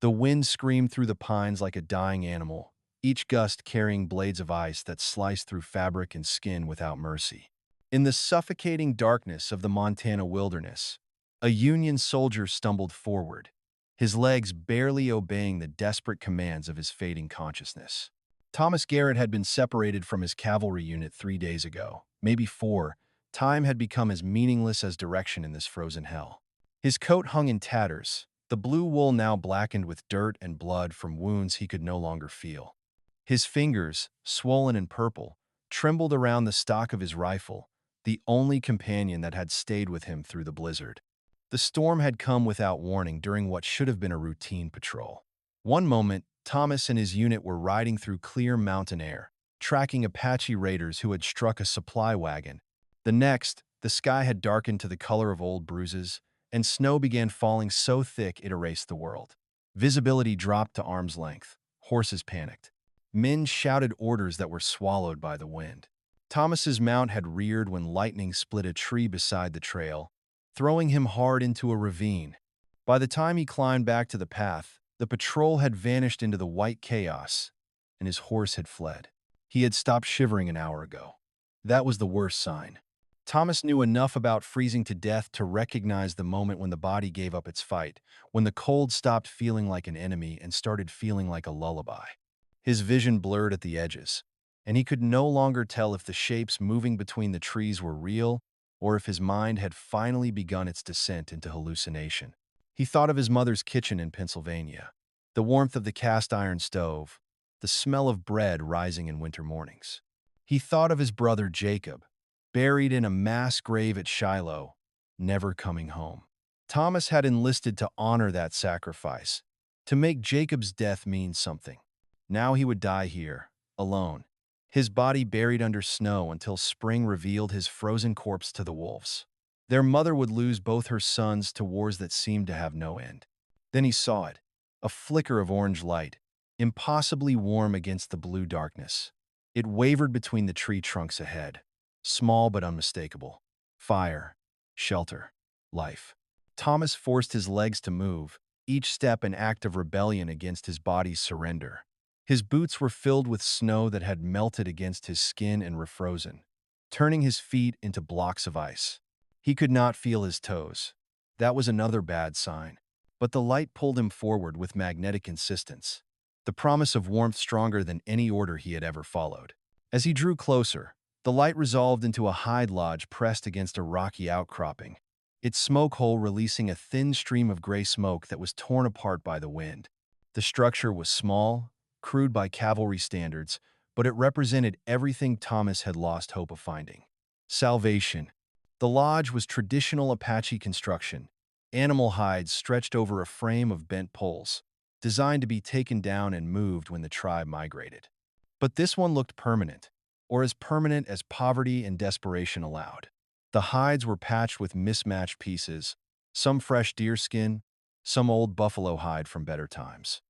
The wind screamed through the pines like a dying animal, each gust carrying blades of ice that sliced through fabric and skin without mercy. In the suffocating darkness of the Montana wilderness, a Union soldier stumbled forward, his legs barely obeying the desperate commands of his fading consciousness. Thomas Garrett had been separated from his cavalry unit 3 days ago, maybe 4. Time had become as meaningless as direction in this frozen hell. His coat hung in tatters, the blue wool now blackened with dirt and blood from wounds he could no longer feel. His fingers, swollen and purple, trembled around the stock of his rifle, the only companion that had stayed with him through the blizzard. The storm had come without warning during what should have been a routine patrol. One moment, Thomas and his unit were riding through clear mountain air, tracking Apache raiders who had struck a supply wagon. The next, the sky had darkened to the color of old bruises, and snow began falling so thick it erased the world. Visibility dropped to arm's length. Horses panicked. Men shouted orders that were swallowed by the wind. Thomas's mount had reared when lightning split a tree beside the trail, throwing him hard into a ravine. By the time he climbed back to the path, the patrol had vanished into the white chaos, and his horse had fled. He had stopped shivering an hour ago. That was the worst sign. Thomas knew enough about freezing to death to recognize the moment when the body gave up its fight, when the cold stopped feeling like an enemy and started feeling like a lullaby. His vision blurred at the edges, and he could no longer tell if the shapes moving between the trees were real or if his mind had finally begun its descent into hallucination. He thought of his mother's kitchen in Pennsylvania, the warmth of the cast-iron stove, the smell of bread rising in winter mornings. He thought of his brother Jacob, buried in a mass grave at Shiloh, never coming home. Thomas had enlisted to honor that sacrifice, to make Jacob's death mean something. Now he would die here, alone, his body buried under snow until spring revealed his frozen corpse to the wolves. Their mother would lose both her sons to wars that seemed to have no end. Then he saw it, a flicker of orange light, impossibly warm against the blue darkness. It wavered between the tree trunks ahead, small but unmistakable. Fire, shelter, life. Thomas forced his legs to move, each step an act of rebellion against his body's surrender. His boots were filled with snow that had melted against his skin and refrozen, turning his feet into blocks of ice. He could not feel his toes. That was another bad sign. But the light pulled him forward with magnetic insistence, the promise of warmth stronger than any order he had ever followed. As he drew closer, the light resolved into a hide lodge pressed against a rocky outcropping, its smoke hole releasing a thin stream of gray smoke that was torn apart by the wind. The structure was small, crude by cavalry standards, but it represented everything Thomas had lost hope of finding. Salvation. The lodge was traditional Apache construction, animal hides stretched over a frame of bent poles, designed to be taken down and moved when the tribe migrated. But this one looked permanent, or as permanent as poverty and desperation allowed. The hides were patched with mismatched pieces, some fresh deerskin, some old buffalo hide from better times.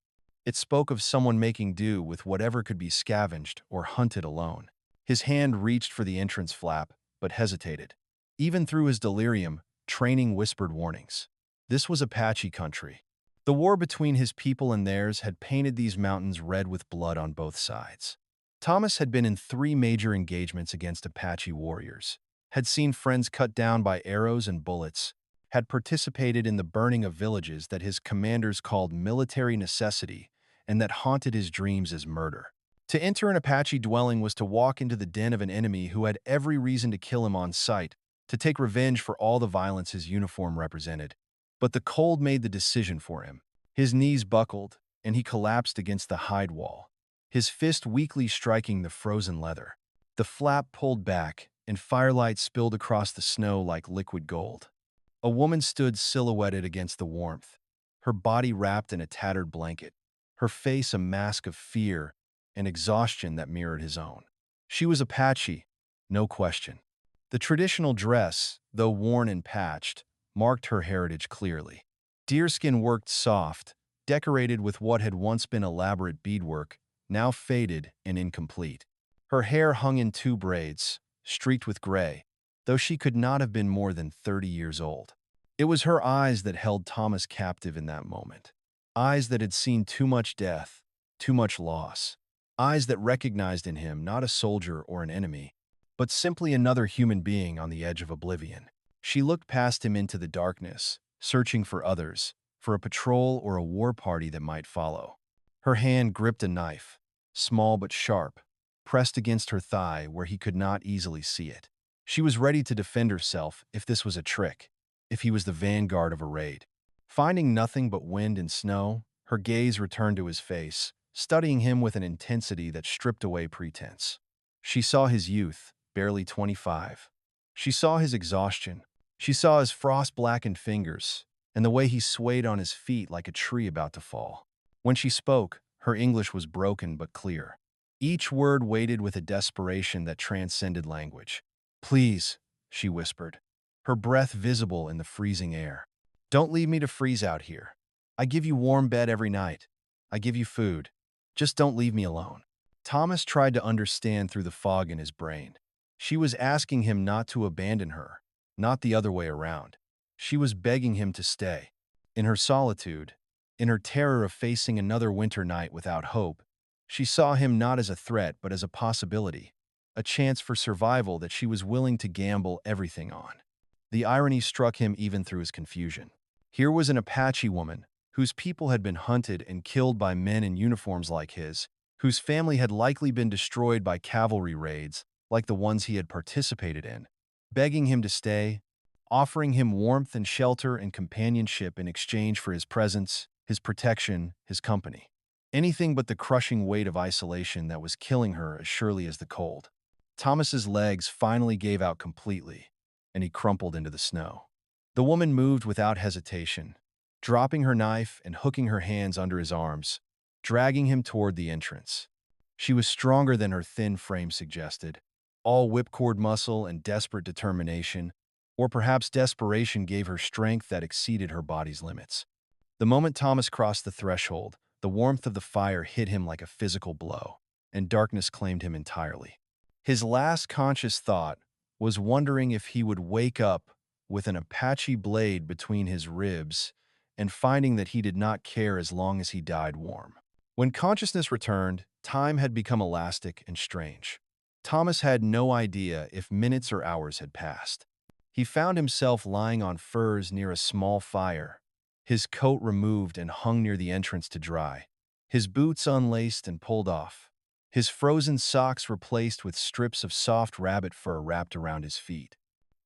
It spoke of someone making do with whatever could be scavenged or hunted alone. His hand reached for the entrance flap, but hesitated. Even through his delirium, training whispered warnings. This was Apache country. The war between his people and theirs had painted these mountains red with blood on both sides. Thomas had been in 3 major engagements against Apache warriors, had seen friends cut down by arrows and bullets, had participated in the burning of villages that his commanders called military necessity and that haunted his dreams as murder. To enter an Apache dwelling was to walk into the den of an enemy who had every reason to kill him on sight, to take revenge for all the violence his uniform represented. But the cold made the decision for him. His knees buckled, and he collapsed against the hide wall, his fist weakly striking the frozen leather. The flap pulled back, and firelight spilled across the snow like liquid gold. A woman stood silhouetted against the warmth, her body wrapped in a tattered blanket, her face a mask of fear and exhaustion that mirrored his own. She was Apache, no question. The traditional dress, though worn and patched, marked her heritage clearly. Deerskin worked soft, decorated with what had once been elaborate beadwork, now faded and incomplete. Her hair hung in 2 braids, streaked with gray, though she could not have been more than 30 years old. It was her eyes that held Thomas captive in that moment. Eyes that had seen too much death, too much loss. Eyes that recognized in him not a soldier or an enemy, but simply another human being on the edge of oblivion. She looked past him into the darkness, searching for others, for a patrol or a war party that might follow. Her hand gripped a knife, small but sharp, pressed against her thigh where he could not easily see it. She was ready to defend herself if this was a trick, if he was the vanguard of a raid. Finding nothing but wind and snow, her gaze returned to his face, studying him with an intensity that stripped away pretense. She saw his youth, barely 25. She saw his exhaustion. She saw his frost-blackened fingers, and the way he swayed on his feet like a tree about to fall. When she spoke, her English was broken but clear. Each word weighted with a desperation that transcended language. "Please," she whispered, her breath visible in the freezing air. "Don't leave me to freeze out here. I give you warm bed every night. I give you food. Just don't leave me alone." Thomas tried to understand through the fog in his brain. She was asking him not to abandon her, not the other way around. She was begging him to stay. In her solitude, in her terror of facing another winter night without hope, she saw him not as a threat but as a possibility, a chance for survival that she was willing to gamble everything on. The irony struck him even through his confusion. Here was an Apache woman, whose people had been hunted and killed by men in uniforms like his, whose family had likely been destroyed by cavalry raids like the ones he had participated in, begging him to stay, offering him warmth and shelter and companionship in exchange for his presence, his protection, his company. Anything but the crushing weight of isolation that was killing her as surely as the cold. Thomas's legs finally gave out completely, and he crumpled into the snow. The woman moved without hesitation, dropping her knife and hooking her hands under his arms, dragging him toward the entrance. She was stronger than her thin frame suggested, all whipcord muscle and desperate determination, or perhaps desperation gave her strength that exceeded her body's limits. The moment Thomas crossed the threshold, the warmth of the fire hit him like a physical blow, and darkness claimed him entirely. His last conscious thought was wondering if he would wake up with an Apache blade between his ribs and finding that he did not care as long as he died warm. When consciousness returned, time had become elastic and strange. Thomas had no idea if minutes or hours had passed. He found himself lying on furs near a small fire, his coat removed and hung near the entrance to dry, his boots unlaced and pulled off, his frozen socks replaced with strips of soft rabbit fur wrapped around his feet.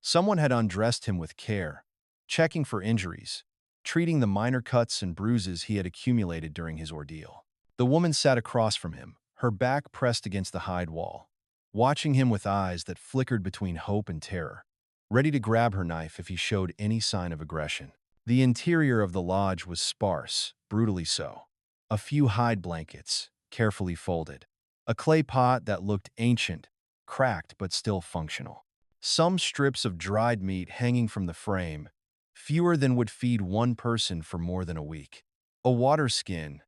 Someone had undressed him with care, checking for injuries, treating the minor cuts and bruises he had accumulated during his ordeal. The woman sat across from him, her back pressed against the hide wall, watching him with eyes that flickered between hope and terror, ready to grab her knife if he showed any sign of aggression. The interior of the lodge was sparse, brutally so. A few hide blankets, carefully folded. A clay pot that looked ancient, cracked but still functional. Some strips of dried meat hanging from the frame, fewer than would feed one person for more than a week. A water skin,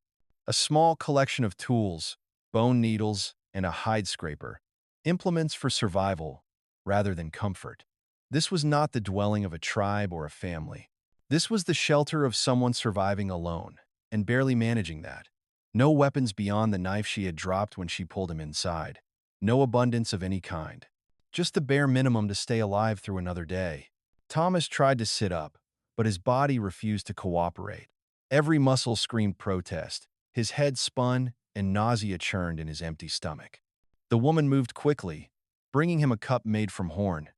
a small collection of tools, bone needles, and a hide scraper, implements for survival rather than comfort. This was not the dwelling of a tribe or a family. This was the shelter of someone surviving alone, and barely managing that. No weapons beyond the knife she had dropped when she pulled him inside. No abundance of any kind. Just the bare minimum to stay alive through another day. Thomas tried to sit up, but his body refused to cooperate. Every muscle screamed protest. His head spun, and nausea churned in his empty stomach. The woman moved quickly, bringing him a cup made from horn,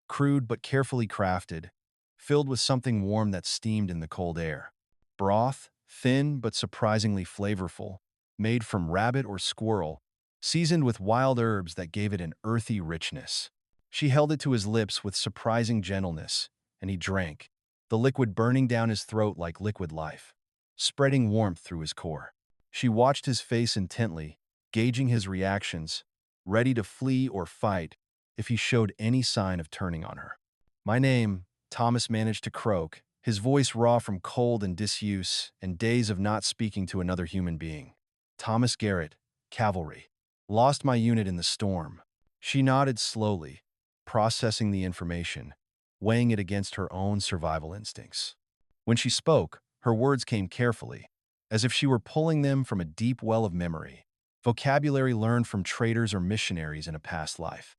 crude but carefully crafted, filled with something warm that steamed in the cold air. Broth, thin but surprisingly flavorful, made from rabbit or squirrel, seasoned with wild herbs that gave it an earthy richness. She held it to his lips with surprising gentleness, and he drank, the liquid burning down his throat like liquid life, spreading warmth through his core. She watched his face intently, gauging his reactions, ready to flee or fight if he showed any sign of turning on her. "My name," Thomas managed to croak, his voice raw from cold and disuse and days of not speaking to another human being. "Thomas Garrett, cavalry. Lost my unit in the storm." She nodded slowly, processing the information, weighing it against her own survival instincts. When she spoke, her words came carefully, as if she were pulling them from a deep well of memory, vocabulary learned from traders or missionaries in a past life.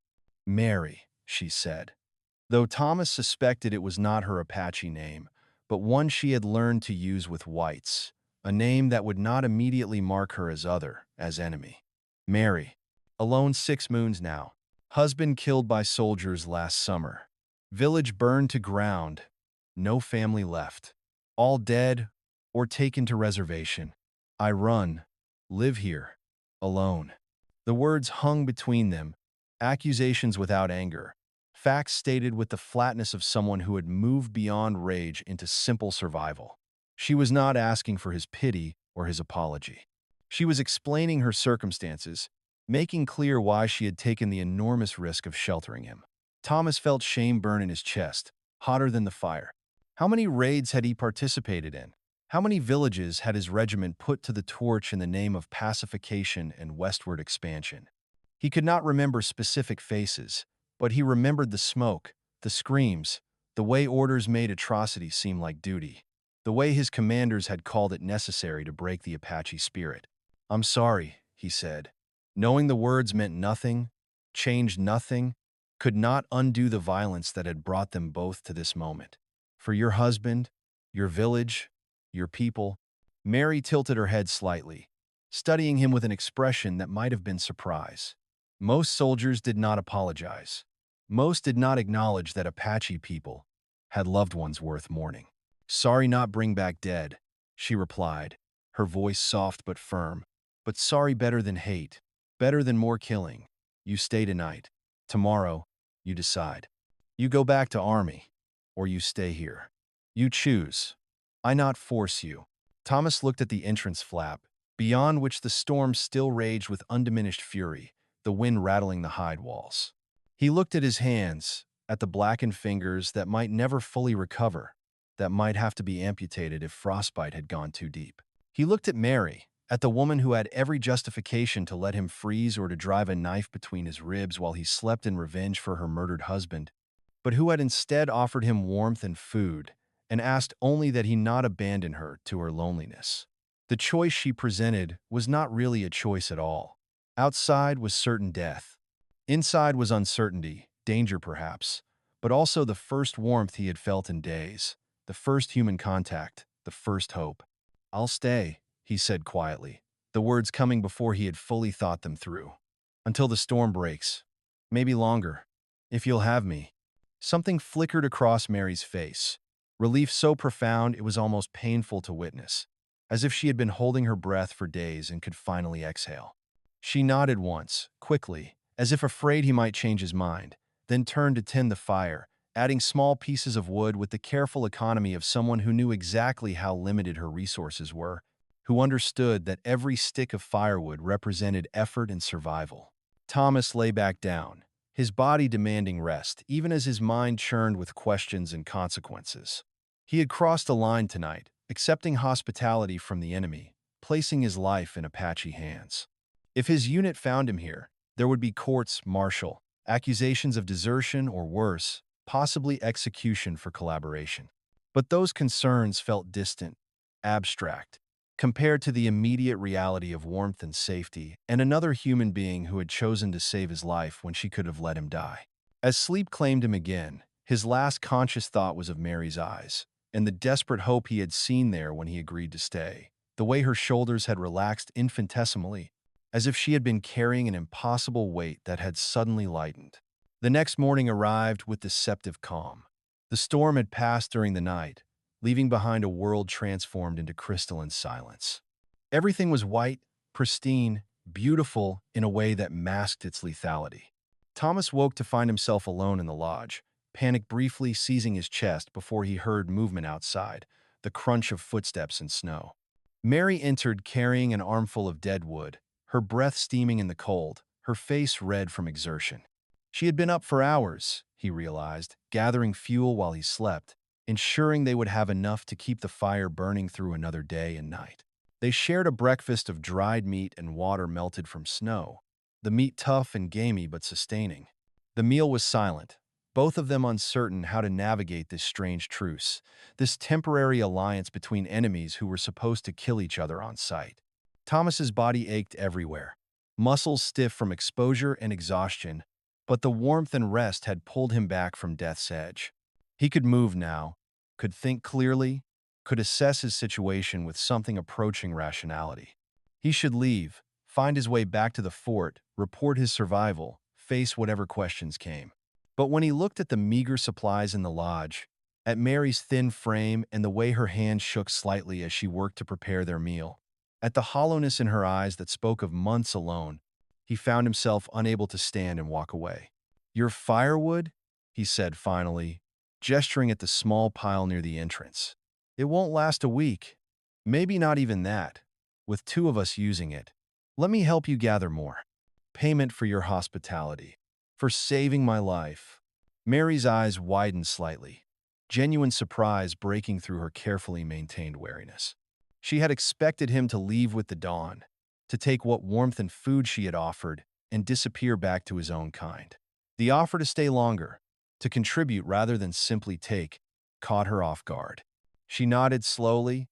Mary, she said, though Thomas suspected it was not her Apache name, but one she had learned to use with whites, a name that would not immediately mark her as other, as enemy. Mary, alone 6 moons now, husband killed by soldiers last summer, village burned to ground, no family left, all dead or taken to reservation. I run, live here, alone. The words hung between them, accusations without anger, facts stated with the flatness of someone who had moved beyond rage into simple survival. She was not asking for his pity or his apology. She was explaining her circumstances, making clear why she had taken the enormous risk of sheltering him. Thomas felt shame burn in his chest, hotter than the fire. How many raids had he participated in? How many villages had his regiment put to the torch in the name of pacification and westward expansion? He could not remember specific faces, but he remembered the smoke, the screams, the way orders made atrocity seem like duty, the way his commanders had called it necessary to break the Apache spirit. I'm sorry, he said. Knowing the words meant nothing, changed nothing, could not undo the violence that had brought them both to this moment. For your husband, your village, your people. Mary tilted her head slightly, studying him with an expression that might have been surprise. Most soldiers did not apologize. Most did not acknowledge that Apache people had loved ones worth mourning. Sorry not bring back dead, she replied, her voice soft but firm. But sorry better than hate, better than more killing. You stay tonight. Tomorrow, you decide. You go back to army, or you stay here. You choose. I not force you. Thomas looked at the entrance flap, beyond which the storm still raged with undiminished fury, the wind rattling the hide walls. He looked at his hands, at the blackened fingers that might never fully recover, that might have to be amputated if frostbite had gone too deep. He looked at Mary, at the woman who had every justification to let him freeze or to drive a knife between his ribs while he slept in revenge for her murdered husband, but who had instead offered him warmth and food, and asked only that he not abandon her to her loneliness. The choice she presented was not really a choice at all. Outside was certain death. Inside was uncertainty, danger perhaps, but also the first warmth he had felt in days, the first human contact, the first hope. I'll stay, he said quietly, the words coming before he had fully thought them through. Until the storm breaks. Maybe longer. If you'll have me. Something flickered across Mary's face. Relief so profound it was almost painful to witness, as if she had been holding her breath for days and could finally exhale. She nodded once, quickly, as if afraid he might change his mind, then turned to tend the fire, adding small pieces of wood with the careful economy of someone who knew exactly how limited her resources were, who understood that every stick of firewood represented effort and survival. Thomas lay back down, his body demanding rest, even as his mind churned with questions and consequences. He had crossed a line tonight, accepting hospitality from the enemy, placing his life in Apache hands. If his unit found him here, there would be courts martial, accusations of desertion or worse, possibly execution for collaboration. But those concerns felt distant, abstract, compared to the immediate reality of warmth and safety and another human being who had chosen to save his life when she could have let him die. As sleep claimed him again, his last conscious thought was of Mary's eyes, and the desperate hope he had seen there when he agreed to stay, the way her shoulders had relaxed infinitesimally, as if she had been carrying an impossible weight that had suddenly lightened. The next morning arrived with deceptive calm. The storm had passed during the night, leaving behind a world transformed into crystalline silence. Everything was white, pristine, beautiful in a way that masked its lethality. Thomas woke to find himself alone in the lodge, panic briefly seizing his chest before he heard movement outside, the crunch of footsteps in snow. Mary entered carrying an armful of dead wood, her breath steaming in the cold, her face red from exertion. She had been up for hours, he realized, gathering fuel while he slept, ensuring they would have enough to keep the fire burning through another day and night. They shared a breakfast of dried meat and water melted from snow, the meat tough and gamey but sustaining. The meal was silent, both of them uncertain how to navigate this strange truce, this temporary alliance between enemies who were supposed to kill each other on sight. Thomas's body ached everywhere, muscles stiff from exposure and exhaustion, but the warmth and rest had pulled him back from death's edge. He could move now, could think clearly, could assess his situation with something approaching rationality. He should leave, find his way back to the fort, report his survival, face whatever questions came. But when he looked at the meager supplies in the lodge, at Mary's thin frame and the way her hands shook slightly as she worked to prepare their meal, at the hollowness in her eyes that spoke of months alone, he found himself unable to stand and walk away. "Your firewood?" he said finally, gesturing at the small pile near the entrance. "It won't last a week. Maybe not even that, with two of us using it. Let me help you gather more. Payment for your hospitality. For saving my life." Mary's eyes widened slightly, genuine surprise breaking through her carefully maintained wariness. She had expected him to leave with the dawn, to take what warmth and food she had offered and disappear back to his own kind. The offer to stay longer, to contribute rather than simply take, caught her off guard. She nodded slowly,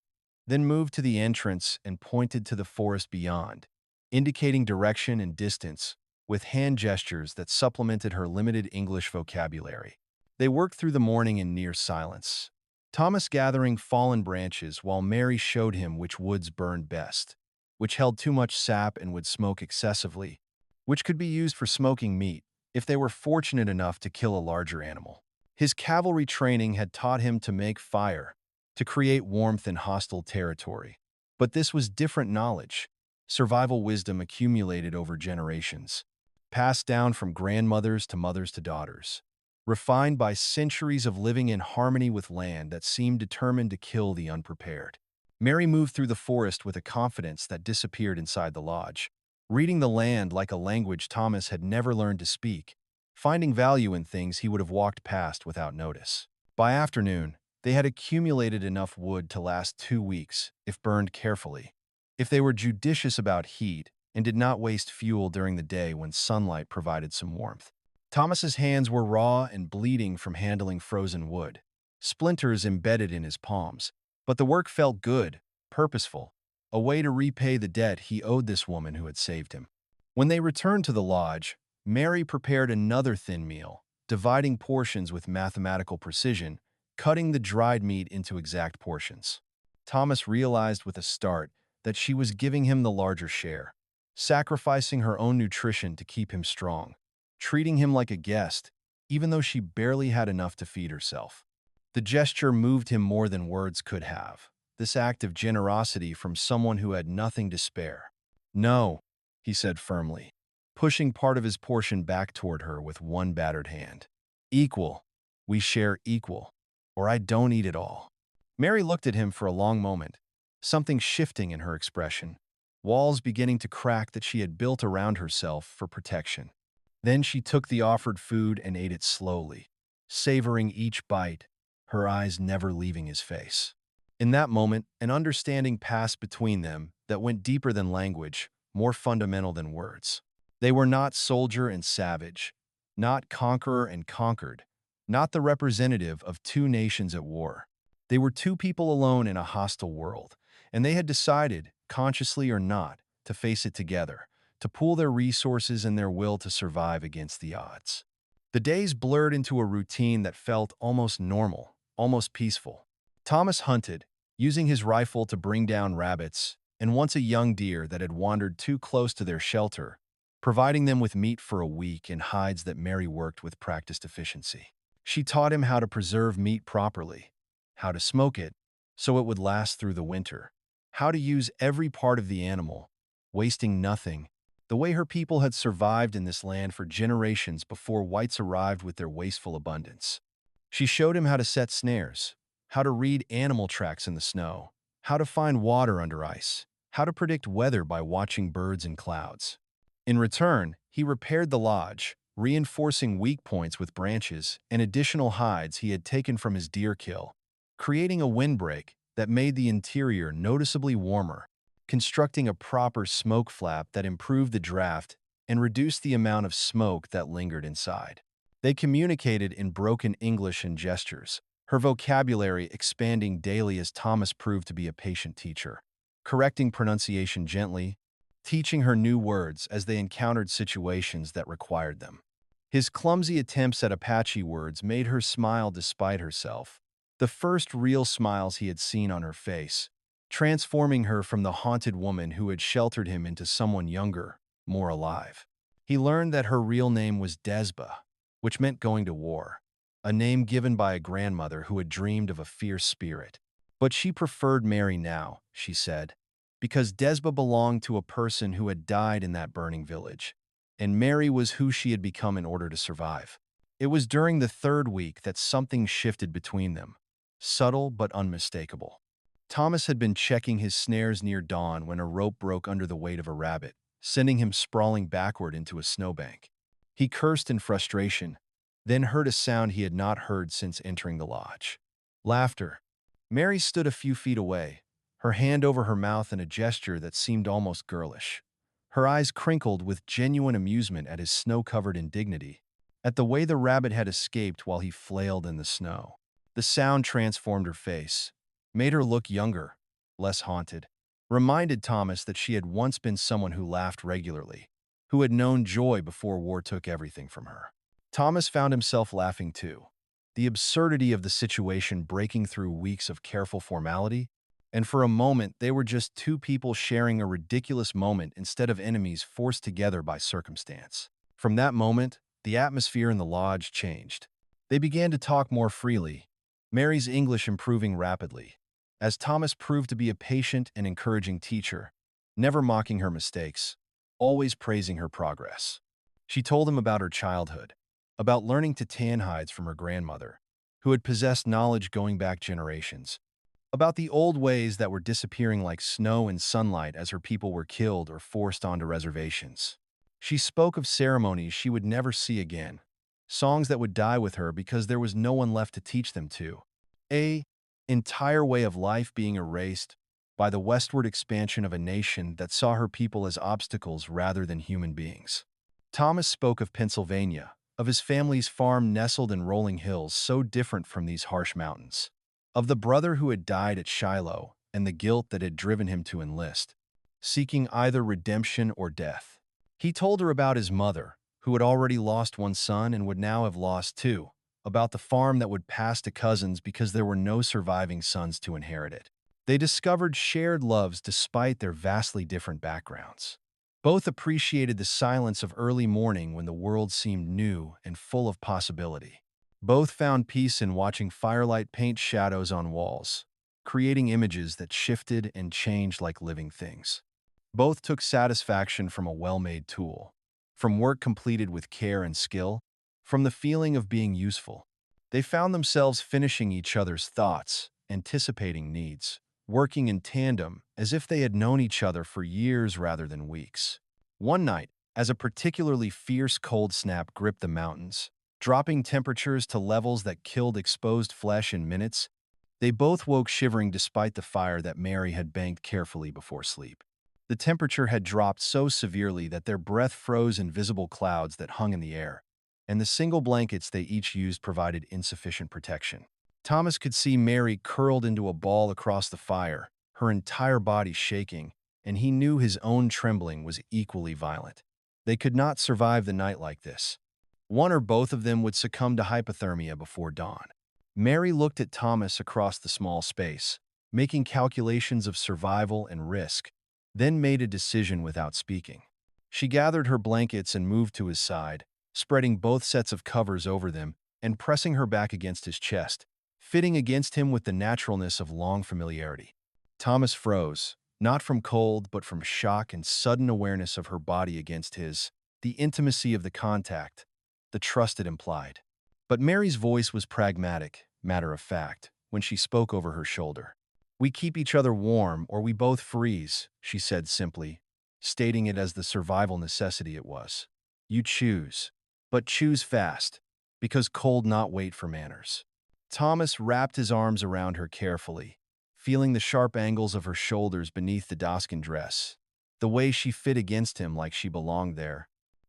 then moved to the entrance and pointed to the forest beyond, indicating direction and distance with hand gestures that supplemented her limited English vocabulary. They worked through the morning in near silence, Thomas gathering fallen branches while Mary showed him which woods burned best, which held too much sap and would smoke excessively, which could be used for smoking meat if they were fortunate enough to kill a larger animal. His cavalry training had taught him to make fire, to create warmth in hostile territory. But this was different knowledge, survival wisdom accumulated over generations, passed down from grandmothers to mothers to daughters, refined by centuries of living in harmony with land that seemed determined to kill the unprepared. Mary moved through the forest with a confidence that disappeared inside the lodge, reading the land like a language Thomas had never learned to speak, finding value in things he would have walked past without notice. By afternoon, they had accumulated enough wood to last 2 weeks, if burned carefully, if they were judicious about heat and did not waste fuel during the day when sunlight provided some warmth. Thomas's hands were raw and bleeding from handling frozen wood, splinters embedded in his palms, but the work felt good, purposeful, a way to repay the debt he owed this woman who had saved him. When they returned to the lodge, Mary prepared another thin meal, dividing portions with mathematical precision, cutting the dried meat into exact portions. Thomas realized with a start that she was giving him the larger share, sacrificing her own nutrition to keep him strong, treating him like a guest, even though she barely had enough to feed herself. The gesture moved him more than words could have, this act of generosity from someone who had nothing to spare. "No," he said firmly, pushing part of his portion back toward her with one battered hand. "Equal. We share equal, or I don't eat it all." Mary looked at him for a long moment, something shifting in her expression, walls beginning to crack that she had built around herself for protection. Then she took the offered food and ate it slowly, savoring each bite, her eyes never leaving his face. In that moment, an understanding passed between them that went deeper than language, more fundamental than words. They were not soldier and savage, not conqueror and conquered, not the representative of two nations at war. They were two people alone in a hostile world, and they had decided, consciously or not, to face it together, to pool their resources and their will to survive against the odds. The days blurred into a routine that felt almost normal, almost peaceful. Thomas hunted, using his rifle to bring down rabbits, and once a young deer that had wandered too close to their shelter, providing them with meat for a week and hides that Mary worked with practiced efficiency. She taught him how to preserve meat properly, how to smoke it so it would last through the winter, how to use every part of the animal, wasting nothing, the way her people had survived in this land for generations before whites arrived with their wasteful abundance. She showed him how to set snares, how to read animal tracks in the snow, how to find water under ice, how to predict weather by watching birds and clouds. In return, he repaired the lodge, reinforcing weak points with branches and additional hides he had taken from his deer kill, creating a windbreak that made the interior noticeably warmer, constructing a proper smoke flap that improved the draft and reduced the amount of smoke that lingered inside. They communicated in broken English and gestures, her vocabulary expanding daily as Thomas proved to be a patient teacher, correcting pronunciation gently, teaching her new words as they encountered situations that required them. His clumsy attempts at Apache words made her smile despite herself, the first real smiles he had seen on her face, transforming her from the haunted woman who had sheltered him into someone younger, more alive. He learned that her real name was Desba, which meant going to war, a name given by a grandmother who had dreamed of a fierce spirit. But she preferred Mary now, she said, because Desba belonged to a person who had died in that burning village, and Mary was who she had become in order to survive. It was during the third week that something shifted between them, subtle but unmistakable. Thomas had been checking his snares near dawn when a rope broke under the weight of a rabbit, sending him sprawling backward into a snowbank. He cursed in frustration, then heard a sound he had not heard since entering the lodge. Laughter. Mary stood a few feet away, her hand over her mouth in a gesture that seemed almost girlish. Her eyes crinkled with genuine amusement at his snow-covered indignity, at the way the rabbit had escaped while he flailed in the snow. The sound transformed her face, made her look younger, less haunted, reminded Thomas that she had once been someone who laughed regularly, who had known joy before war took everything from her. Thomas found himself laughing too, the absurdity of the situation breaking through weeks of careful formality, and for a moment they were just two people sharing a ridiculous moment instead of enemies forced together by circumstance. From that moment, the atmosphere in the lodge changed. They began to talk more freely, Mary's English improving rapidly, as Thomas proved to be a patient and encouraging teacher, never mocking her mistakes, always praising her progress. She told him about her childhood, about learning to tan hides from her grandmother, who had possessed knowledge going back generations, about the old ways that were disappearing like snow and sunlight as her people were killed or forced onto reservations. She spoke of ceremonies she would never see again, songs that would die with her because there was no one left to teach them to. A entire way of life being erased by the westward expansion of a nation that saw her people as obstacles rather than human beings. Thomas spoke of Pennsylvania, of his family's farm nestled in rolling hills so different from these harsh mountains, of the brother who had died at Shiloh and the guilt that had driven him to enlist, seeking either redemption or death. He told her about his mother, who had already lost one son and would now have lost two, about the farm that would pass to cousins because there were no surviving sons to inherit it. They discovered shared loves despite their vastly different backgrounds. Both appreciated the silence of early morning when the world seemed new and full of possibility. Both found peace in watching firelight paint shadows on walls, creating images that shifted and changed like living things. Both took satisfaction from a well-made tool, from work completed with care and skill, from the feeling of being useful. They found themselves finishing each other's thoughts, anticipating needs, working in tandem as if they had known each other for years rather than weeks. One night, as a particularly fierce cold snap gripped the mountains, dropping temperatures to levels that killed exposed flesh in minutes, they both woke shivering despite the fire that Mary had banked carefully before sleep. The temperature had dropped so severely that their breath froze in visible clouds that hung in the air, and the single blankets they each used provided insufficient protection. Thomas could see Mary curled into a ball across the fire, her entire body shaking, and he knew his own trembling was equally violent. They could not survive the night like this. One or both of them would succumb to hypothermia before dawn. Mary looked at Thomas across the small space, making calculations of survival and risk, then made a decision without speaking. She gathered her blankets and moved to his side, spreading both sets of covers over them and pressing her back against his chest, fitting against him with the naturalness of long familiarity. Thomas froze, not from cold but from shock and sudden awareness of her body against his, the intimacy of the contact, the trust it implied. But Mary's voice was pragmatic, matter-of-fact, when she spoke over her shoulder. "We keep each other warm or we both freeze," she said simply, stating it as the survival necessity it was. "You choose. But choose fast, because cold not wait for manners." Thomas wrapped his arms around her carefully, feeling the sharp angles of her shoulders beneath the doskin dress, the way she fit against him like she belonged there.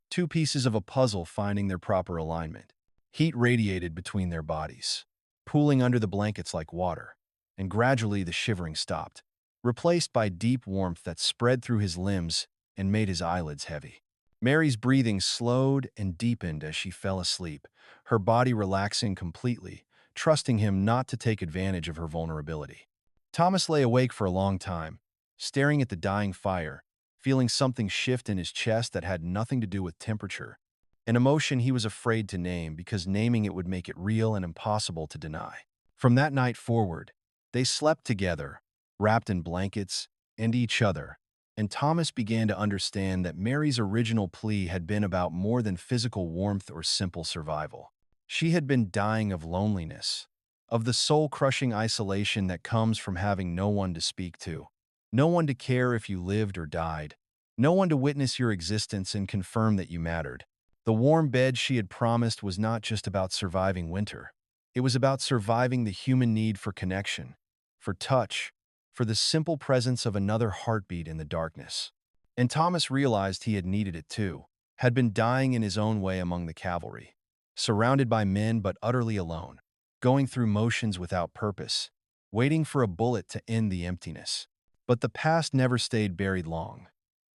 Two pieces of a puzzle finding their proper alignment. Heat radiated between their bodies, pooling under the blankets like water, and gradually the shivering stopped, replaced by deep warmth that spread through his limbs and made his eyelids heavy. Mary's breathing slowed and deepened as she fell asleep, her body relaxing completely, trusting him not to take advantage of her vulnerability. Thomas lay awake for a long time, staring at the dying fire, feeling something shift in his chest that had nothing to do with temperature, an emotion he was afraid to name because naming it would make it real and impossible to deny. From that night forward, they slept together, wrapped in blankets and each other, and Thomas began to understand that Mary's original plea had been about more than physical warmth or simple survival. She had been dying of loneliness, of the soul-crushing isolation that comes from having no one to speak to, no one to care if you lived or died, no one to witness your existence and confirm that you mattered. The warm bed she had promised was not just about surviving winter. It was about surviving the human need for connection, for touch, for the simple presence of another heartbeat in the darkness. And Thomas realized he had needed it too, had been dying in his own way among the cavalry, surrounded by men but utterly alone, going through motions without purpose, waiting for a bullet to end the emptiness. But the past never stayed buried long,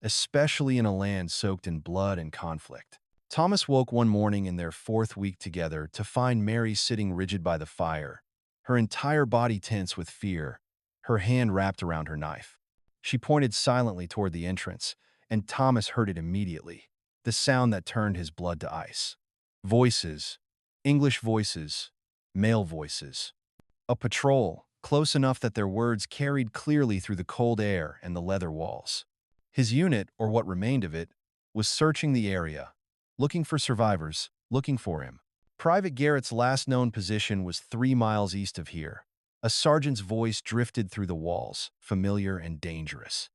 especially in a land soaked in blood and conflict. Thomas woke one morning in their fourth week together to find Mary sitting rigid by the fire, her entire body tense with fear, her hand wrapped around her knife. She pointed silently toward the entrance, and Thomas heard it immediately, the sound that turned his blood to ice. Voices, English voices, male voices. A patrol, close enough that their words carried clearly through the cold air and the leather walls. His unit, or what remained of it, was searching the area, looking for survivors, looking for him. Private Garrett's last known position was 3 miles east of here. A sergeant's voice drifted through the walls, familiar and dangerous.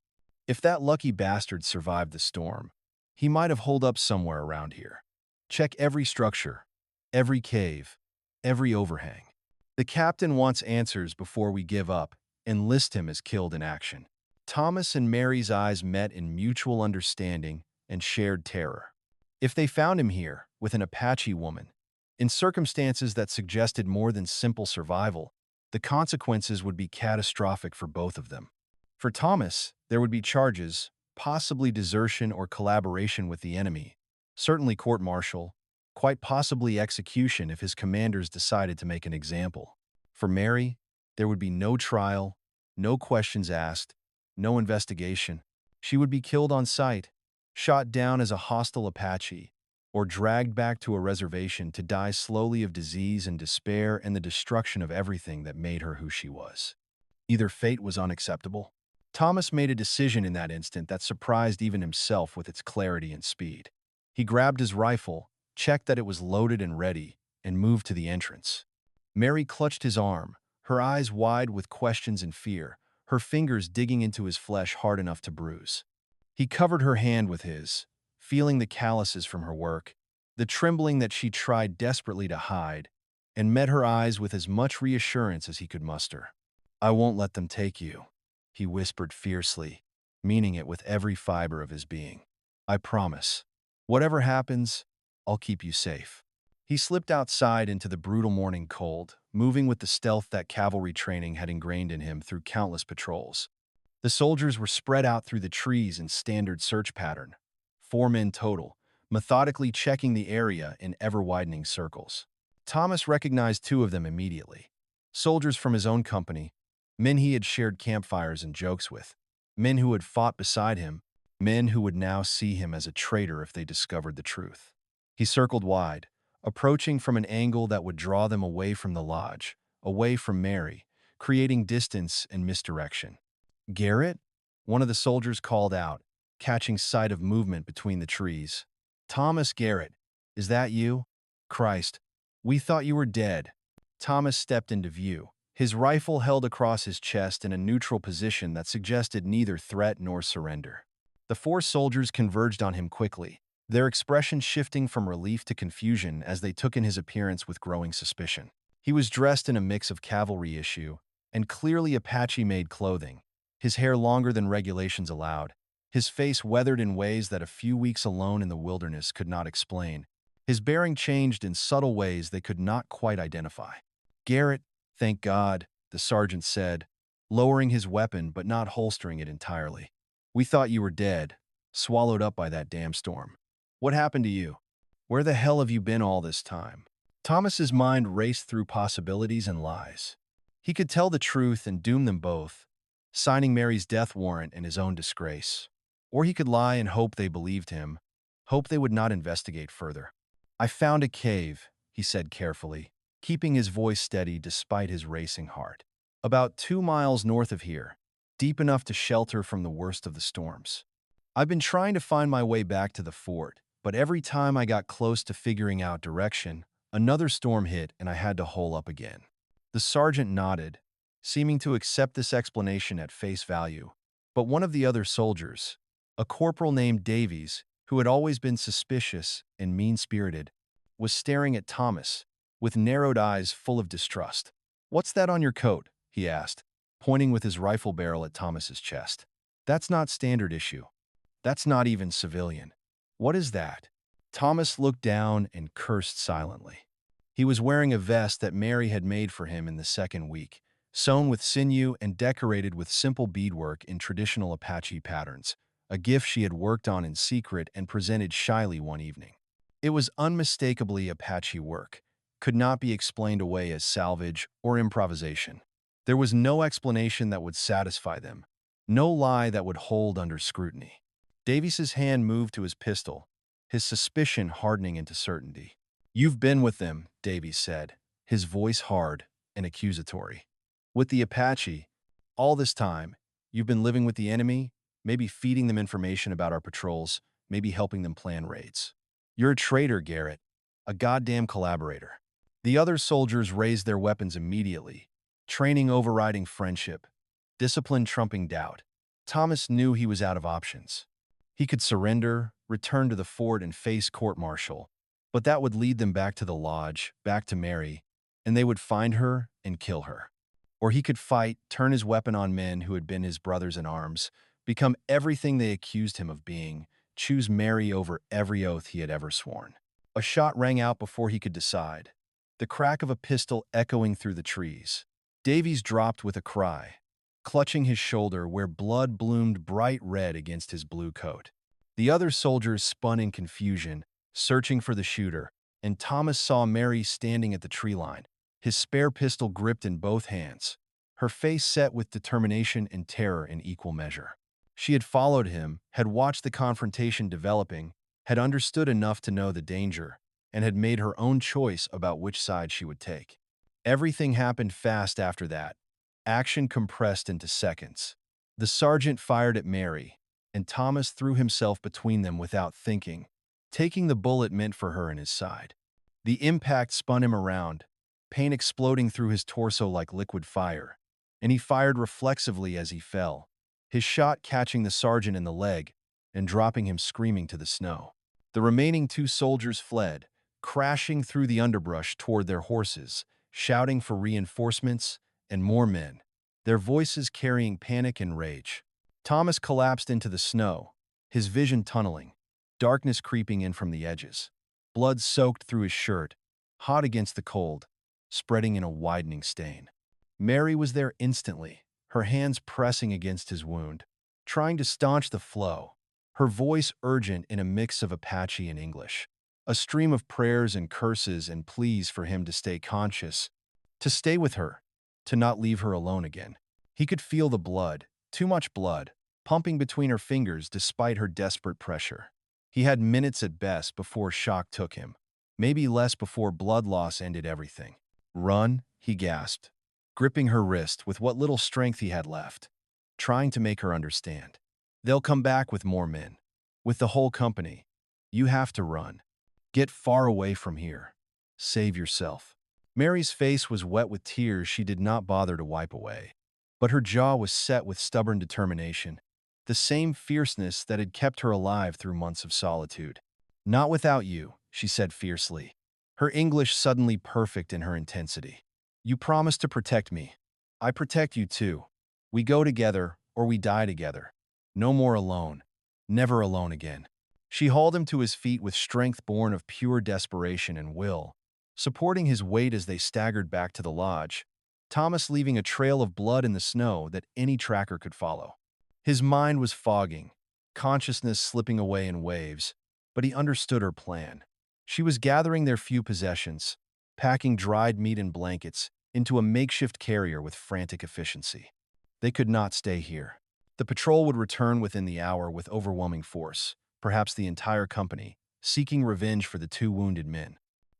If that lucky bastard survived the storm, he might have holed up somewhere around here. Check every structure, every cave, every overhang. The captain wants answers before we give up and list him as killed in action. Thomas and Mary's eyes met in mutual understanding and shared terror. If they found him here, with an Apache woman, in circumstances that suggested more than simple survival, the consequences would be catastrophic for both of them. For Thomas, there would be charges, possibly desertion or collaboration with the enemy, certainly court-martial, quite possibly execution if his commanders decided to make an example. For Mary, there would be no trial, no questions asked, no investigation. She would be killed on sight, shot down as a hostile Apache, or dragged back to a reservation to die slowly of disease and despair and the destruction of everything that made her who she was. Either fate was unacceptable. Thomas made a decision in that instant that surprised even himself with its clarity and speed. He grabbed his rifle, checked that it was loaded and ready, and moved to the entrance. Mary clutched his arm, her eyes wide with questions and fear, her fingers digging into his flesh hard enough to bruise. He covered her hand with his, feeling the calluses from her work, the trembling that she tried desperately to hide, and met her eyes with as much reassurance as he could muster. "I won't let them take you," he whispered fiercely, meaning it with every fiber of his being. "I promise. Whatever happens, I'll keep you safe." He slipped outside into the brutal morning cold, moving with the stealth that cavalry training had ingrained in him through countless patrols. The soldiers were spread out through the trees in standard search pattern, 4 men total, methodically checking the area in ever-widening circles. Thomas recognized 2 of them immediately. Soldiers from his own company, men he had shared campfires and jokes with, men who had fought beside him, men who would now see him as a traitor if they discovered the truth. He circled wide, approaching from an angle that would draw them away from the lodge, away from Mary, creating distance and misdirection. "Garrett?" one of the soldiers called out, catching sight of movement between the trees. "Thomas Garrett, is that you? Christ, we thought you were dead." Thomas stepped into view, his rifle held across his chest in a neutral position that suggested neither threat nor surrender. The 4 soldiers converged on him quickly, their expressions shifting from relief to confusion as they took in his appearance with growing suspicion. He was dressed in a mix of cavalry issue and clearly Apache-made clothing, his hair longer than regulations allowed, his face weathered in ways that a few weeks alone in the wilderness could not explain, His bearing changed in subtle ways they could not quite identify. "Garrett, thank God," the sergeant said, lowering his weapon but not holstering it entirely. "We thought you were dead, swallowed up by that damn storm. What happened to you? Where the hell have you been all this time?" Thomas's mind raced through possibilities and lies. He could tell the truth and doom them both, signing Mary's death warrant in his own disgrace. Or he could lie and hope they believed him, hope they would not investigate further. "I found a cave," he said carefully, keeping his voice steady despite his racing heart. "About 2 miles north of here, deep enough to shelter from the worst of the storms. I've been trying to find my way back to the fort, but every time I got close to figuring out direction, another storm hit and I had to hole up again." The sergeant nodded, seeming to accept this explanation at face value. But one of the other soldiers, a corporal named Davies, who had always been suspicious and mean-spirited, was staring at Thomas with narrowed eyes full of distrust. "What's that on your coat?" he asked, pointing with his rifle barrel at Thomas's chest. "That's not standard issue. That's not even civilian. What is that?" Thomas looked down and cursed silently. He was wearing a vest that Mary had made for him in the second week, sewn with sinew and decorated with simple beadwork in traditional Apache patterns, a gift she had worked on in secret and presented shyly one evening. It was unmistakably Apache work, could not be explained away as salvage or improvisation. There was no explanation that would satisfy them, no lie that would hold under scrutiny. Davies's hand moved to his pistol, his suspicion hardening into certainty. "You've been with them," Davies said, his voice hard and accusatory. "With the Apache. All this time, you've been living with the enemy, maybe feeding them information about our patrols, maybe helping them plan raids. You're a traitor, Garrett, a goddamn collaborator." The other soldiers raised their weapons immediately, training overriding friendship, discipline trumping doubt. Thomas knew he was out of options. He could surrender, return to the fort and face court-martial, but that would lead them back to the lodge, back to Mary, and they would find her and kill her. Or he could fight, turn his weapon on men who had been his brothers in arms, become everything they accused him of being, choose Mary over every oath he had ever sworn. A shot rang out before he could decide, the crack of a pistol echoing through the trees. Davies dropped with a cry, clutching his shoulder where blood bloomed bright red against his blue coat. The other soldiers spun in confusion, searching for the shooter, and Thomas saw Mary standing at the tree line, his spare pistol gripped in both hands, her face set with determination and terror in equal measure. She had followed him, had watched the confrontation developing, had understood enough to know the danger, and had made her own choice about which side she would take. Everything happened fast after that, action compressed into seconds. The sergeant fired at Mary, and Thomas threw himself between them without thinking, taking the bullet meant for her in his side. The impact spun him around, pain exploding through his torso like liquid fire, and he fired reflexively as he fell, his shot catching the sergeant in the leg and dropping him screaming to the snow. The remaining two soldiers fled, crashing through the underbrush toward their horses, shouting for reinforcements and more men, their voices carrying panic and rage. Thomas collapsed into the snow, his vision tunneling, darkness creeping in from the edges. Blood soaked through his shirt, hot against the cold, spreading in a widening stain. Mary was there instantly, her hands pressing against his wound, trying to staunch the flow, her voice urgent in a mix of Apache and English. A stream of prayers and curses and pleas for him to stay conscious, to stay with her, to not leave her alone again. He could feel the blood, too much blood, pumping between her fingers despite her desperate pressure. He had minutes at best before shock took him, maybe less before blood loss ended everything. "Run," he gasped, gripping her wrist with what little strength he had left, trying to make her understand. "They'll come back with more men, with the whole company. You have to run. Get far away from here. Save yourself." Mary's face was wet with tears she did not bother to wipe away, but her jaw was set with stubborn determination, the same fierceness that had kept her alive through months of solitude. "Not without you," she said fiercely, her English suddenly perfect in her intensity. "You promised to protect me. I protect you too. We go together or we die together. No more alone. Never alone again." She hauled him to his feet with strength born of pure desperation and will, supporting his weight as they staggered back to the lodge, Thomas leaving a trail of blood in the snow that any tracker could follow. His mind was fogging, consciousness slipping away in waves, but he understood her plan. She was gathering their few possessions, packing dried meat and blankets into a makeshift carrier with frantic efficiency. They could not stay here. The patrol would return within the hour with overwhelming force, perhaps the entire company, seeking revenge for the two wounded men.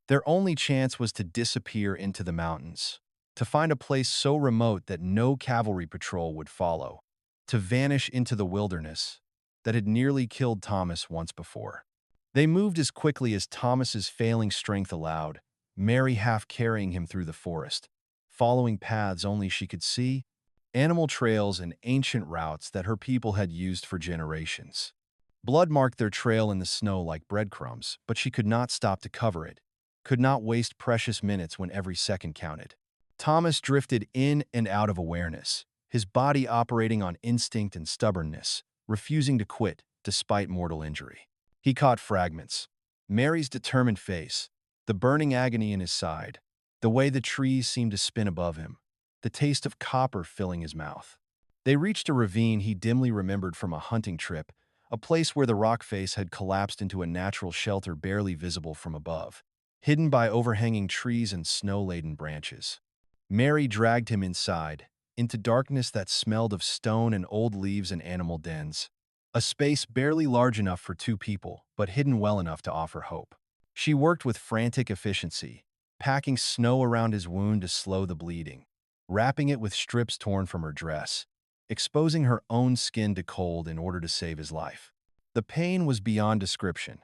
Their only chance was to disappear into the mountains, to find a place so remote that no cavalry patrol would follow, to vanish into the wilderness that had nearly killed Thomas once before. They moved as quickly as Thomas's failing strength allowed, Mary half carrying him through the forest, following paths only she could see, animal trails and ancient routes that her people had used for generations. Blood marked their trail in the snow like breadcrumbs, but she could not stop to cover it, could not waste precious minutes when every second counted. Thomas drifted in and out of awareness, his body operating on instinct and stubbornness, refusing to quit despite mortal injury. He caught fragments. Mary's determined face, the burning agony in his side, the way the trees seemed to spin above him, the taste of copper filling his mouth. They reached a ravine he dimly remembered from a hunting trip, a place where the rock face had collapsed into a natural shelter barely visible from above, hidden by overhanging trees and snow-laden branches. Mary dragged him inside, into darkness that smelled of stone and old leaves and animal dens, a space barely large enough for two people, but hidden well enough to offer hope. She worked with frantic efficiency, packing snow around his wound to slow the bleeding, wrapping it with strips torn from her dress, exposing her own skin to cold in order to save his life. The pain was beyond description,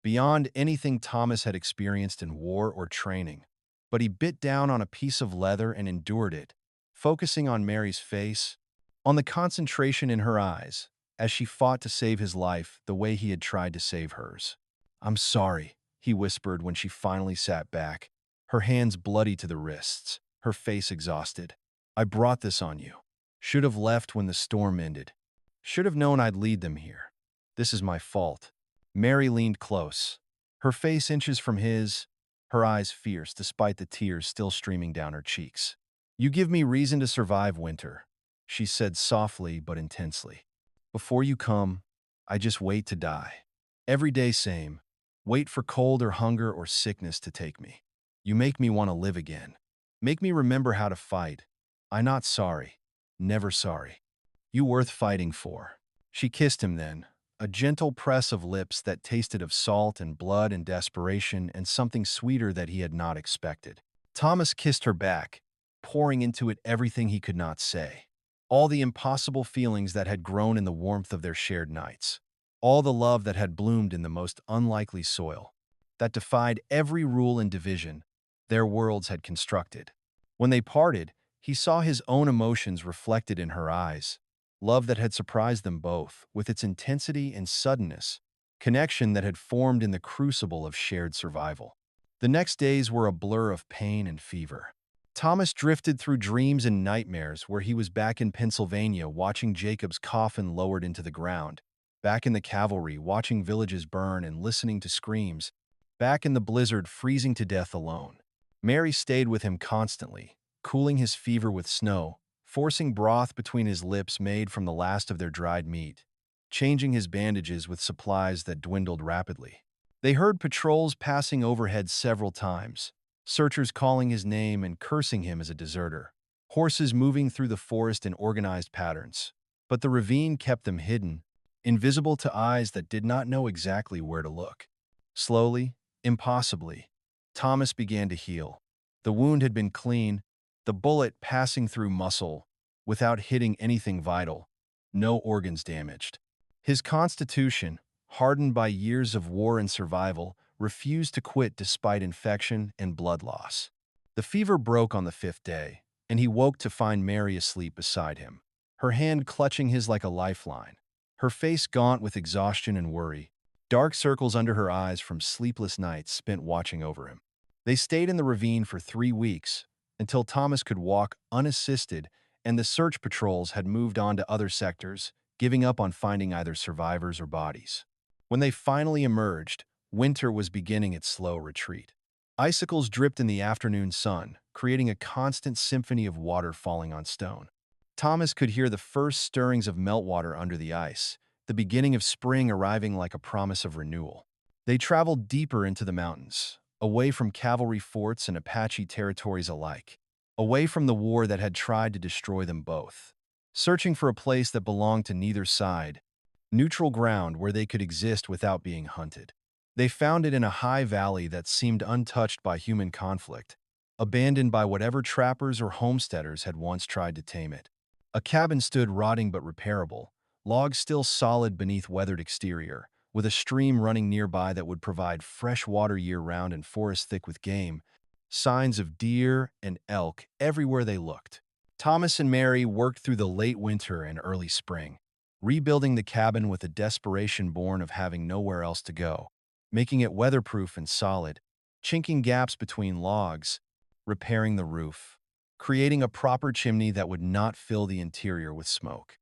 beyond anything Thomas had experienced in war or training, but he bit down on a piece of leather and endured it, focusing on Mary's face, on the concentration in her eyes, as she fought to save his life the way he had tried to save hers. "I'm sorry," he whispered when she finally sat back, her hands bloody to the wrists, her face exhausted. "I brought this on you. Should have left when the storm ended. Should have known I'd lead them here. This is my fault." Mary leaned close, her face inches from his, her eyes fierce despite the tears still streaming down her cheeks. "You give me reason to survive winter," she said softly but intensely. "Before you come, I just wait to die. Every day same. Wait for cold or hunger or sickness to take me. You make me want to live again. Make me remember how to fight. I'm not sorry. Never sorry. You worth fighting for." She kissed him then, a gentle press of lips that tasted of salt and blood and desperation and something sweeter that he had not expected. Thomas kissed her back, pouring into it everything he could not say. All the impossible feelings that had grown in the warmth of their shared nights. All the love that had bloomed in the most unlikely soil, that defied every rule and division their worlds had constructed. When they parted, he saw his own emotions reflected in her eyes, love that had surprised them both, with its intensity and suddenness, connection that had formed in the crucible of shared survival. The next days were a blur of pain and fever. Thomas drifted through dreams and nightmares where he was back in Pennsylvania watching Jacob's coffin lowered into the ground, back in the cavalry watching villages burn and listening to screams, back in the blizzard freezing to death alone. Mary stayed with him constantly, cooling his fever with snow, forcing broth between his lips made from the last of their dried meat, changing his bandages with supplies that dwindled rapidly. They heard patrols passing overhead several times, searchers calling his name and cursing him as a deserter, horses moving through the forest in organized patterns. But the ravine kept them hidden, invisible to eyes that did not know exactly where to look. Slowly, impossibly, Thomas began to heal. The wound had been clean, the bullet passing through muscle, without hitting anything vital, no organs damaged. His constitution, hardened by years of war and survival, refused to quit despite infection and blood loss. The fever broke on the fifth day, and he woke to find Mary asleep beside him, her hand clutching his like a lifeline, her face gaunt with exhaustion and worry, dark circles under her eyes from sleepless nights spent watching over him. They stayed in the ravine for 3 weeks, until Thomas could walk unassisted and the search patrols had moved on to other sectors, giving up on finding either survivors or bodies. When they finally emerged, winter was beginning its slow retreat. Icicles dripped in the afternoon sun, creating a constant symphony of water falling on stone. Thomas could hear the first stirrings of meltwater under the ice, the beginning of spring arriving like a promise of renewal. They traveled deeper into the mountains, away from cavalry forts and Apache territories alike, away from the war that had tried to destroy them both. Searching for a place that belonged to neither side, neutral ground where they could exist without being hunted. They found it in a high valley that seemed untouched by human conflict, abandoned by whatever trappers or homesteaders had once tried to tame it. A cabin stood rotting but repairable, logs still solid beneath weathered exterior, with a stream running nearby that would provide fresh water year-round and forest thick with game, signs of deer and elk everywhere they looked. Thomas and Mary worked through the late winter and early spring, rebuilding the cabin with a desperation born of having nowhere else to go, making it weatherproof and solid, chinking gaps between logs, repairing the roof, creating a proper chimney that would not fill the interior with smoke.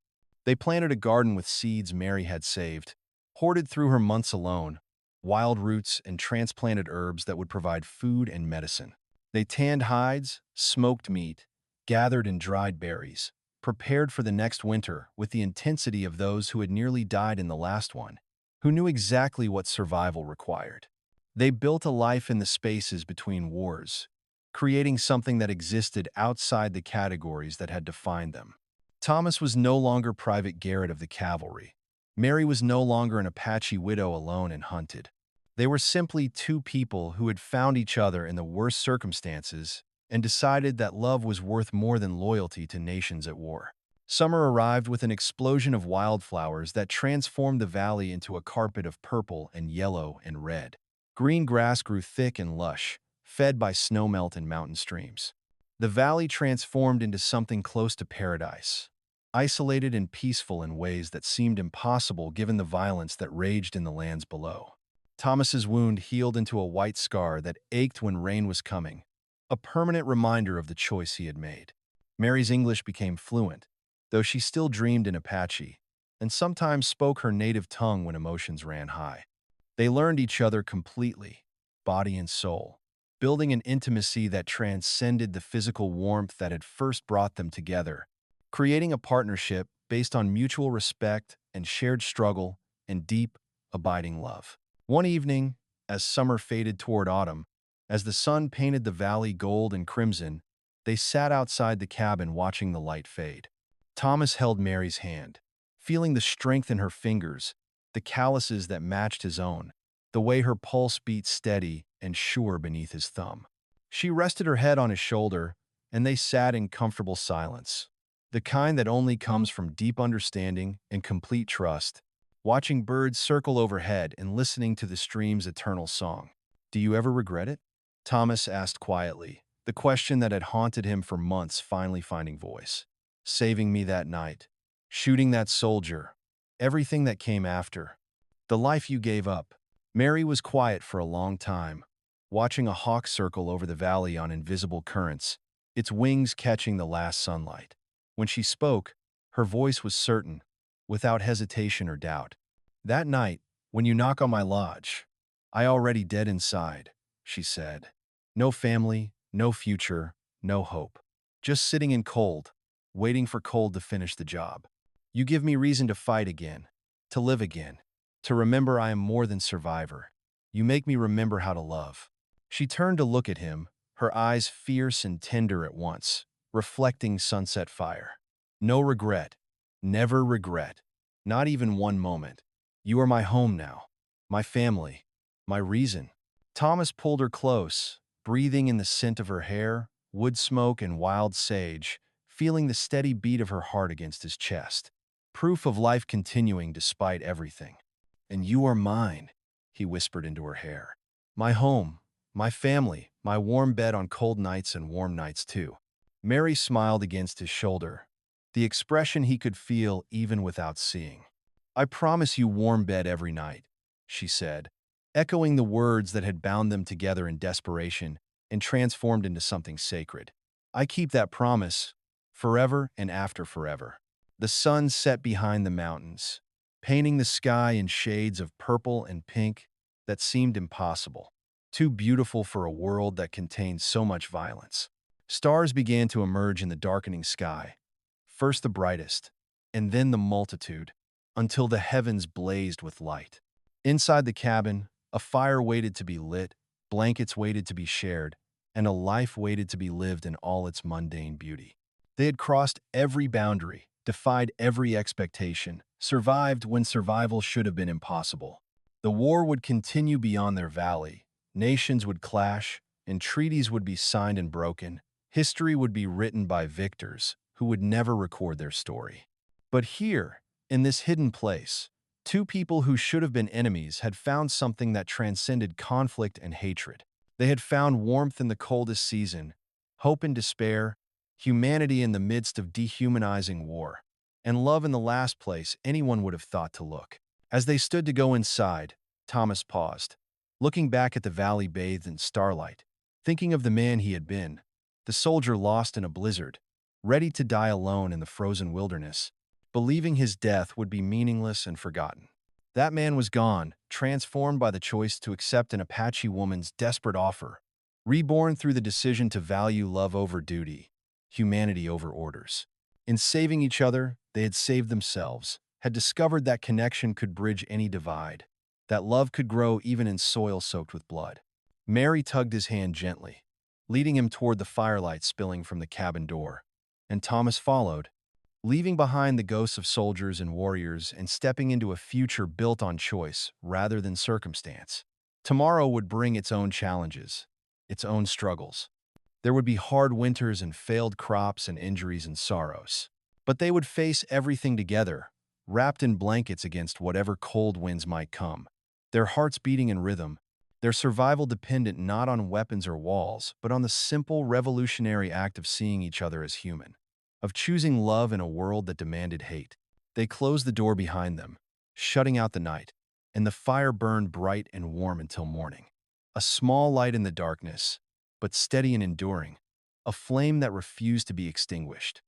They planted a garden with seeds Mary had saved, hoarded through her months alone, wild roots and transplanted herbs that would provide food and medicine. They tanned hides, smoked meat, gathered and dried berries, prepared for the next winter with the intensity of those who had nearly died in the last one, who knew exactly what survival required. They built a life in the spaces between wars, creating something that existed outside the categories that had defined them. Thomas was no longer Private Garrett of the cavalry. Mary was no longer an Apache widow alone and hunted. They were simply two people who had found each other in the worst circumstances and decided that love was worth more than loyalty to nations at war. Summer arrived with an explosion of wildflowers that transformed the valley into a carpet of purple and yellow and red. Green grass grew thick and lush, fed by snowmelt and mountain streams. The valley transformed into something close to paradise, isolated and peaceful in ways that seemed impossible given the violence that raged in the lands below. Thomas's wound healed into a white scar that ached when rain was coming, a permanent reminder of the choice he had made. Mary's English became fluent, though she still dreamed in Apache, and sometimes spoke her native tongue when emotions ran high. They learned each other completely, body and soul, building an intimacy that transcended the physical warmth that had first brought them together, creating a partnership based on mutual respect and shared struggle and deep, abiding love. One evening, as summer faded toward autumn, as the sun painted the valley gold and crimson, they sat outside the cabin watching the light fade. Thomas held Mary's hand, feeling the strength in her fingers, the calluses that matched his own, the way her pulse beat steady and sure beneath his thumb. She rested her head on his shoulder, and they sat in comfortable silence, the kind that only comes from deep understanding and complete trust, watching birds circle overhead and listening to the stream's eternal song. "Do you ever regret it?" Thomas asked quietly, the question that had haunted him for months finally finding voice. "Saving me that night, shooting that soldier, everything that came after, the life you gave up." Mary was quiet for a long time, watching a hawk circle over the valley on invisible currents, its wings catching the last sunlight. When she spoke, her voice was certain, without hesitation or doubt. "That night, when you knock on my lodge, I already dead inside," she said. "No family, no future, no hope. Just sitting in cold, waiting for cold to finish the job. You give me reason to fight again, to live again, to remember I am more than survivor. You make me remember how to love." She turned to look at him, her eyes fierce and tender at once, reflecting sunset fire. "No regret, never regret, not even one moment. You are my home now, my family, my reason." Thomas pulled her close, breathing in the scent of her hair, wood smoke, and wild sage, feeling the steady beat of her heart against his chest. Proof of life continuing despite everything. "And you are mine," he whispered into her hair. "My home, my family, my warm bed on cold nights and warm nights too." Mary smiled against his shoulder, the expression he could feel even without seeing. "I promise you warm bed every night," she said, echoing the words that had bound them together in desperation and transformed into something sacred. "I keep that promise, forever and after forever." The sun set behind the mountains, painting the sky in shades of purple and pink that seemed impossible, too beautiful for a world that contained so much violence. Stars began to emerge in the darkening sky, first the brightest, and then the multitude, until the heavens blazed with light. Inside the cabin, a fire waited to be lit, blankets waited to be shared, and a life waited to be lived in all its mundane beauty. They had crossed every boundary, defied every expectation, survived when survival should have been impossible. The war would continue beyond their valley, nations would clash, and treaties would be signed and broken. History would be written by victors who would never record their story. But here, in this hidden place, two people who should have been enemies had found something that transcended conflict and hatred. They had found warmth in the coldest season, hope in despair, humanity in the midst of dehumanizing war, and love in the last place anyone would have thought to look. As they stood to go inside, Thomas paused, looking back at the valley bathed in starlight, thinking of the man he had been, the soldier lost in a blizzard, ready to die alone in the frozen wilderness, believing his death would be meaningless and forgotten. That man was gone, transformed by the choice to accept an Apache woman's desperate offer, reborn through the decision to value love over duty, humanity over orders. In saving each other, they had saved themselves, had discovered that connection could bridge any divide, that love could grow even in soil soaked with blood. Mary tugged his hand gently, leading him toward the firelight spilling from the cabin door, and Thomas followed, leaving behind the ghosts of soldiers and warriors and stepping into a future built on choice rather than circumstance. Tomorrow would bring its own challenges, its own struggles. There would be hard winters and failed crops and injuries and sorrows. But they would face everything together, wrapped in blankets against whatever cold winds might come, their hearts beating in rhythm, their survival dependent not on weapons or walls, but on the simple revolutionary act of seeing each other as human, of choosing love in a world that demanded hate. They closed the door behind them, shutting out the night, and the fire burned bright and warm until morning. A small light in the darkness, but steady and enduring, a flame that refused to be extinguished.